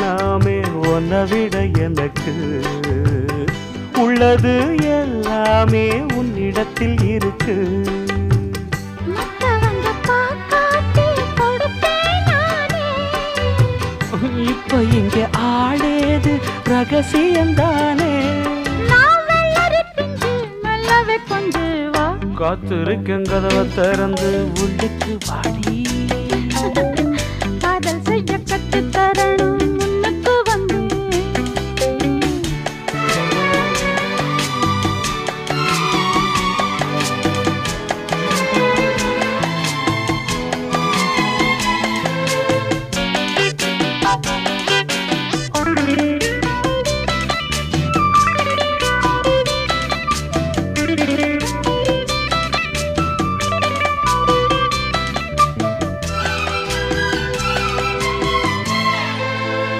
வேணாமே உன்னை விட எனக்கு உள்ளது எல்லாமே உன்னிடத்தில் இருக்கு. இப்ப இங்க ஆடேது ரகசியம்தானே. காத்திருக்கேன் கதவை திறந்து உள்ளுக்கு வாடி.